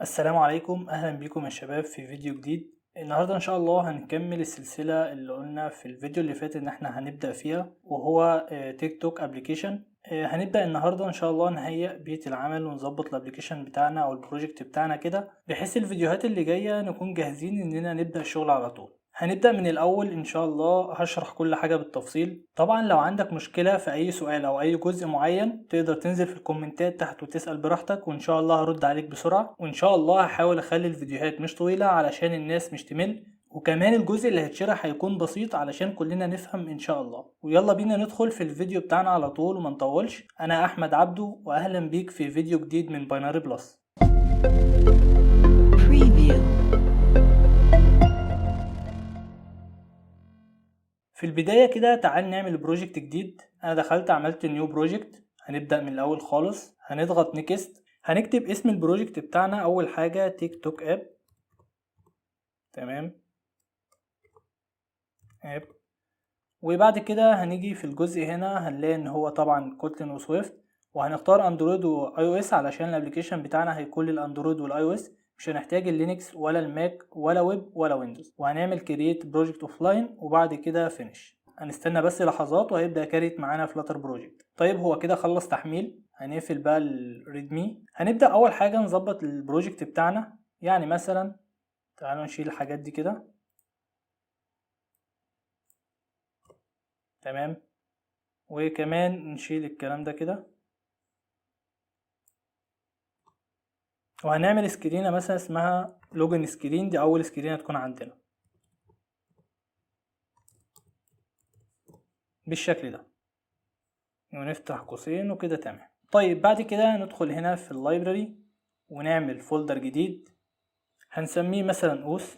السلام عليكم، اهلا بيكم يا شباب في فيديو جديد. النهارده ان شاء الله هنكمل السلسله اللي قلنا في الفيديو اللي فات ان احنا هنبدا فيها، وهو تيك توك ابلكيشن. هنبدا النهارده ان شاء الله نهيئ بيئه العمل ونظبط الابلكيشن بتاعنا او البروجكت بتاعنا كده، بحيث الفيديوهات اللي جايه نكون جاهزين اننا نبدا الشغل على طول. هنبدأ من الأول إن شاء الله، هشرح كل حاجة بالتفصيل. طبعا لو عندك مشكلة في أي سؤال أو أي جزء معين تقدر تنزل في الكومنتات تحت وتسأل براحتك، وإن شاء الله هرد عليك بسرعة. وإن شاء الله هحاول أخلي الفيديوهات مش طويلة علشان الناس مش تمل، وكمان الجزء اللي هيتشرح هيكون بسيط علشان كلنا نفهم إن شاء الله. ويلا بينا ندخل في الفيديو بتاعنا على طول وما نطولش. أنا أحمد عبدو وأهلا بيك في فيديو جديد من باينري بلس. Preview. في البداية كده تعال نعمل بروجكت جديد. انا دخلت عملت نيو بروجكت. هنبدأ من الاول خالص، هنضغط نيكست، هنكتب اسم البروجكت بتاعنا اول حاجة تيك توك اب. تمام، اب. وبعد كده هنيجي في الجزء هنا هنلاقي ان هو طبعا كوتلين وسويفت، وهنختار اندرويد واي او اس علشان الابليكيشن بتاعنا هيكون للاندرويد والاي او اس، مش هنحتاج اللينكس ولا الماك ولا ويب ولا ويندوز. وهنعمل كرييت بروجكت اوف لاين وبعد كده فينيش. هنستنى بس لحظات وهيبدا كاريت معانا فلاتر بروجكت. طيب هو كده خلص تحميل. هنقفل بقى الريدمي. هنبدا اول حاجه نظبط البروجكت بتاعنا. يعني مثلا تعالوا نشيل الحاجات دي كده. تمام، وكمان نشيل الكلام ده كده. وهنعمل سكرينة مثلا اسمها لوجن سكرين، دي اول سكرينة تكون عندنا بالشكل ده، ونفتح قوسين وكده. تمام. طيب بعد كده ندخل هنا في اللايبراري ونعمل فولدر جديد هنسميه مثلا اوس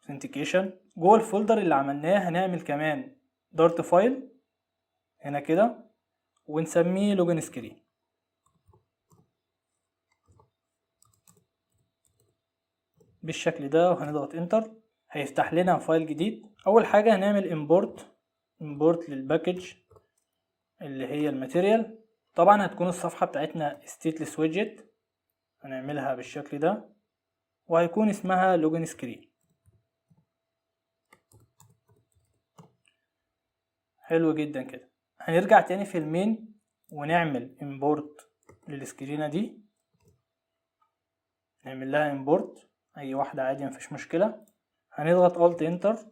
authentication. جوه الفولدر اللي عملناه هنعمل كمان دارت فايل هنا كده ونسميه لوجن سكرين بالشكل ده، وهنضغط انتر. هيفتح لنا فايل جديد. اول حاجة هنعمل امبورت للباكج اللي هي الماتيريال. طبعا هتكون الصفحة بتاعتنا stateless widget، هنعملها بالشكل ده وهيكون اسمها لوجن سكرين. حلو جدا كده. هنرجع تاني في المين ونعمل import للسكرينة دي، نعمل لها import اي واحدة عادي مفيش مشكلة. هنضغط alt enter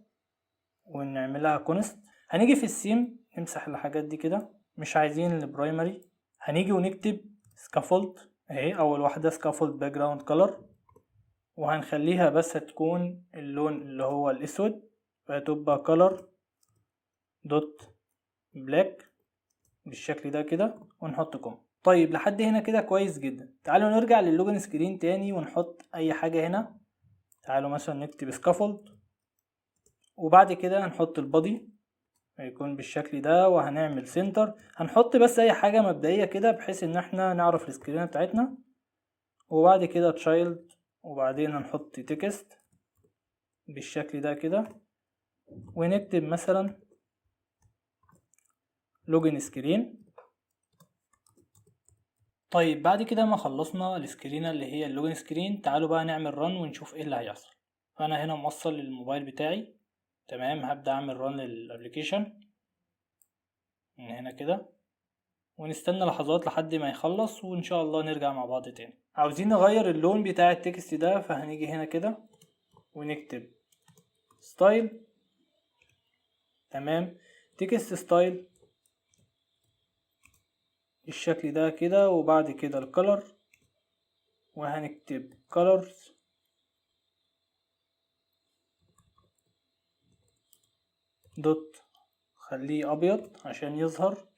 ونعمل لها const. هنيجي في السيم نمسح الحاجات دي كده، مش عايزين البرايمري. هنيجي ونكتب scaffold اهي اول واحدة scaffold background color، وهنخليها بس تكون اللون اللي هو الاسود، فهتبقى color دوت بلاك بالشكل ده كده ونحط كوم. طيب لحد هنا كده كويس جدا. تعالوا نرجع للوجن سكرين تاني ونحط اي حاجة هنا. تعالوا مثلا نكتب scaffold وبعد كده هنحط البادي هيكون بالشكل ده، وهنعمل سنتر. هنحط بس اي حاجة مبدئية كده بحيث ان احنا نعرف السكرين بتاعتنا. وبعد كده تشايلد، وبعدين هنحط تكست بالشكل ده كده ونكتب مثلا لوجن سكرين. طيب بعد كده ما خلصنا السكرينة اللي هي اللوجن سكرين، تعالوا بقى نعمل رن ونشوف ايه اللي هيحصل. فانا هنا موصل للموبايل بتاعي. تمام، هبدأ اعمل رن للابليكيشن من هنا كده ونستنى لحظات لحد ما يخلص، وان شاء الله نرجع مع بعض تاني. عاوزين نغير اللون بتاع التكست ده، فهنيجي هنا كده ونكتب ستايل. تمام، تكست ستايل بالشكل ده كده، وبعد كده الكلر وهنكتب colors دوت، خليه ابيض عشان يظهر،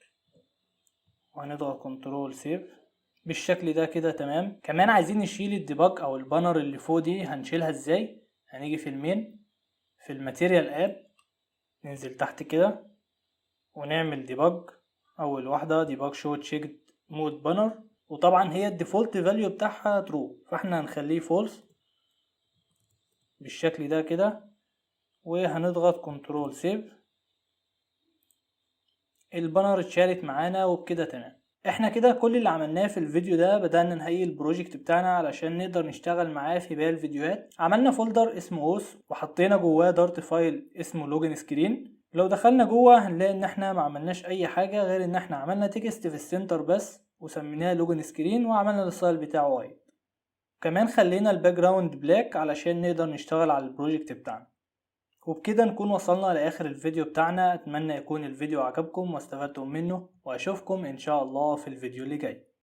وهنضغط كنترول سيف بالشكل ده كده. تمام. كمان عايزين نشيل الديباج او البانر اللي فوق دي، هنشيلها ازاي؟ هنيجي في المين في الماتيريال اب، ننزل تحت كده ونعمل ديباج. اول واحده ديباج شو تشيكد مود بانر، وطبعا هي الديفولت فاليو بتاعها ترو، فاحنا هنخليه فولس بالشكل ده كده، وهنضغط كنترول سيف. البانر اتشالت معانا وبكده تمام. احنا كده كل اللي عملناه في الفيديو ده، بدأنا نهيئ البروجكت بتاعنا علشان نقدر نشتغل معاه في باقي الفيديوهات. عملنا فولدر اسمه اوس وحطينا جواه دارت فايل اسمه لوجن سكرين. لو دخلنا جوه هنلاقي ان احنا ما عملناش اي حاجة غير ان احنا عملنا تكست في السنتر بس وسميناه لوجن سكرين وعملنا الستايل بتاعه وايت. كمان خلينا الباك جراوند بلاك علشان نقدر نشتغل على البروجكت بتاعنا. وبكده نكون وصلنا لآخر الفيديو بتاعنا. أتمنى يكون الفيديو عجبكم واستفدتم منه، وأشوفكم إن شاء الله في الفيديو اللي جاي.